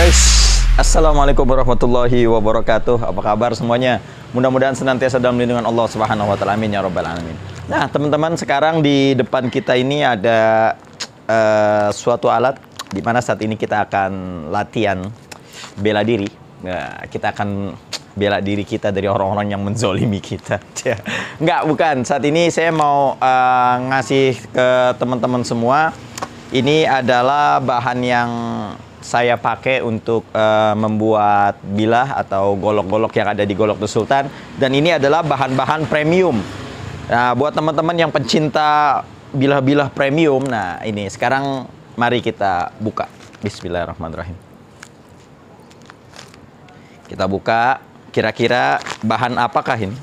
Guys, assalamualaikum warahmatullahi wabarakatuh. Apa kabar semuanya? Mudah-mudahan senantiasa dalam lindungan Allah Subhanahu wa taala. Amin ya rabbal alamin. Nah, teman-teman, sekarang di depan kita ini ada suatu alat di mana saat ini kita akan latihan bela diri. Nah, kita akan bela diri kita dari orang-orang yang menzolimi kita. Enggak, bukan. Saat ini saya mau ngasih ke teman-teman semua. Ini adalah bahan yang saya pakai untuk membuat bilah atau golok-golok yang ada di Golok The Sultan. Dan ini adalah bahan-bahan premium. Nah, buat teman-teman yang pencinta bilah-bilah premium, nah ini sekarang mari kita buka. Bismillahirrahmanirrahim. Kita buka, kira-kira bahan apakah ini?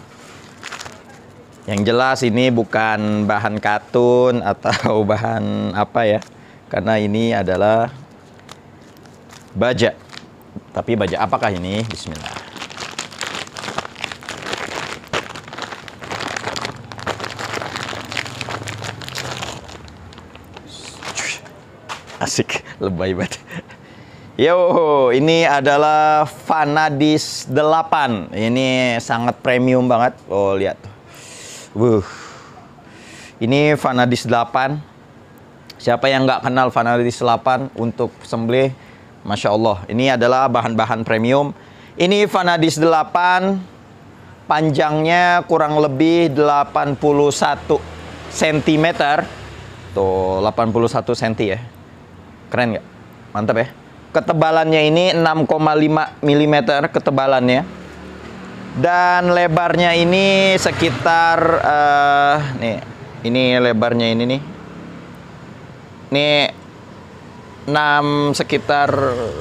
Yang jelas ini bukan bahan katun atau bahan apa ya, karena ini adalah baja. Tapi baja apakah ini? Bismillah. Asik, lebay banget. Yo, ini adalah Vanadis 8. Ini sangat premium banget. Oh, lihat tuh. Ini Vanadis 8. Siapa yang nggak kenal Vanadis 8 untuk sembelih? Masya Allah. Ini adalah bahan-bahan premium. Ini Vanadis 8. Panjangnya kurang lebih 81 cm. Tuh, 81 cm ya. Keren nggak? Mantap ya. Ketebalannya ini 6,5 mm ketebalannya. Dan lebarnya ini sekitar nih, ini lebarnya ini nih. Ini 6 sekitar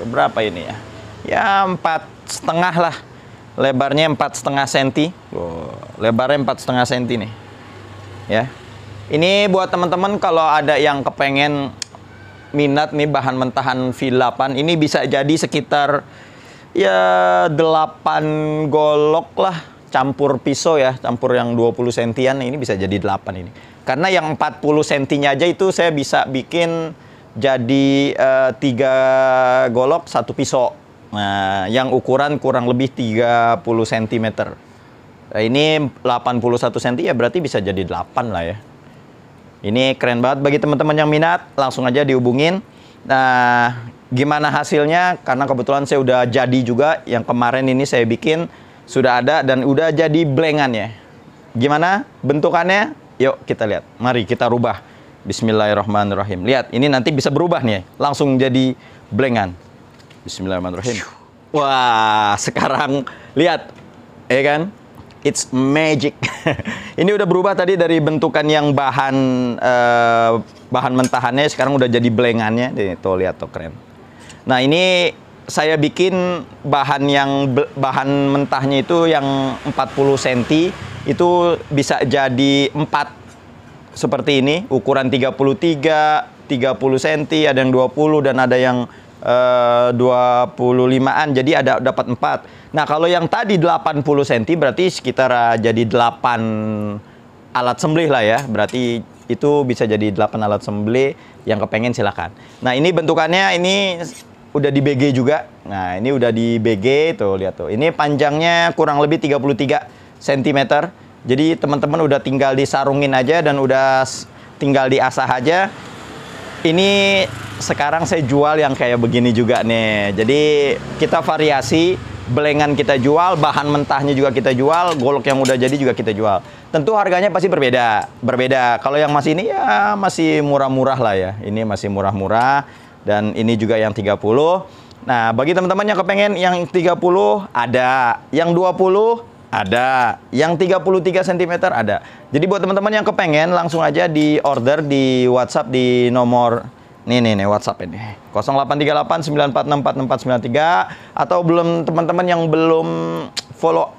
berapa ini ya? Ya 4,5 lah. Lebarnya 4,5 cm. Oh, lebarnya 4,5 cm nih. Ya. Ini buat teman-teman kalau ada yang kepengen minat nih bahan mentahan V8, ini bisa jadi sekitar ya 8 golok lah, campur pisau ya, campur yang 20 sentian, ini bisa jadi 8 ini. Karena yang 40 sentinya aja itu saya bisa bikin jadi 3 golok 1 pisau. Nah, yang ukuran kurang lebih 30 cm. Nah, ini 81 cm ya, berarti bisa jadi 8 lah ya. Ini keren banget. Bagi teman-teman yang minat, langsung aja dihubungin. Nah, gimana hasilnya? Karena kebetulan saya udah jadi juga. Yang kemarin ini saya bikin, sudah ada dan udah jadi blengannya. Gimana bentukannya? Yuk kita lihat. Mari kita rubah. Bismillahirrahmanirrahim. Lihat, ini nanti bisa berubah nih. Langsung jadi blengan. Bismillahirrahmanirrahim. Wah, sekarang lihat. Ya kan? It's magic. Ini udah berubah tadi dari bentukan yang bahan mentahannya, sekarang udah jadi blengannya. Tuh lihat tuh, keren. Nah, ini saya bikin bahan mentahnya itu yang 40 cm itu bisa jadi 4 seperti ini, ukuran 33, 30 cm, ada yang 20 dan ada yang 25-an, jadi ada dapat 4. Nah, kalau yang tadi 80 cm berarti sekitar jadi 8 alat sembelih lah ya. Berarti itu bisa jadi 8 alat sembelih. Yang kepengen silakan. Nah, ini bentukannya ini udah di BG juga. Nah, ini udah di BG tuh, lihat tuh. Ini panjangnya kurang lebih 33 cm. Jadi teman-teman udah tinggal disarungin aja dan udah tinggal diasah aja. Ini sekarang saya jual yang kayak begini juga nih. Jadi kita variasi, belengan kita jual, bahan mentahnya juga kita jual, golok yang udah jadi juga kita jual. Tentu harganya pasti berbeda. Kalau yang masih ini ya masih murah-murah lah ya. Ini masih murah-murah dan ini juga yang 30. Nah, bagi teman-teman yang kepengen yang 30 ada, yang 20 ada, yang 33 cm ada. Jadi buat teman-teman yang kepengen langsung aja di order di WhatsApp di nomor nih WhatsApp ini 083894649493. Atau teman-teman yang belum follow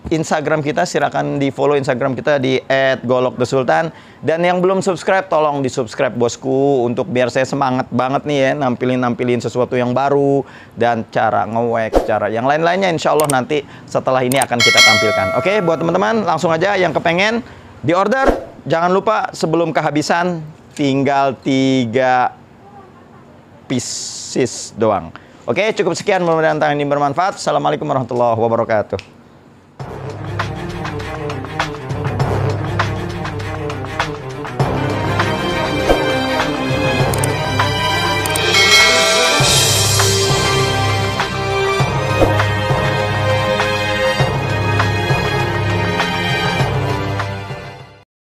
Instagram kita, silakan di follow Instagram kita di @golokthesultan. Dan yang belum subscribe, tolong di subscribe bosku, untuk biar saya semangat banget nih ya nampilin sesuatu yang baru dan cara nge-wax, cara yang lain-lainnya insya Allah nanti setelah ini akan kita tampilkan. Oke, buat teman-teman langsung aja yang kepengen di order. Jangan lupa sebelum kehabisan tinggal 3 pieces doang. Oke, cukup sekian, mudah-mudahan tangan ini bermanfaat. Assalamualaikum warahmatullahi wabarakatuh.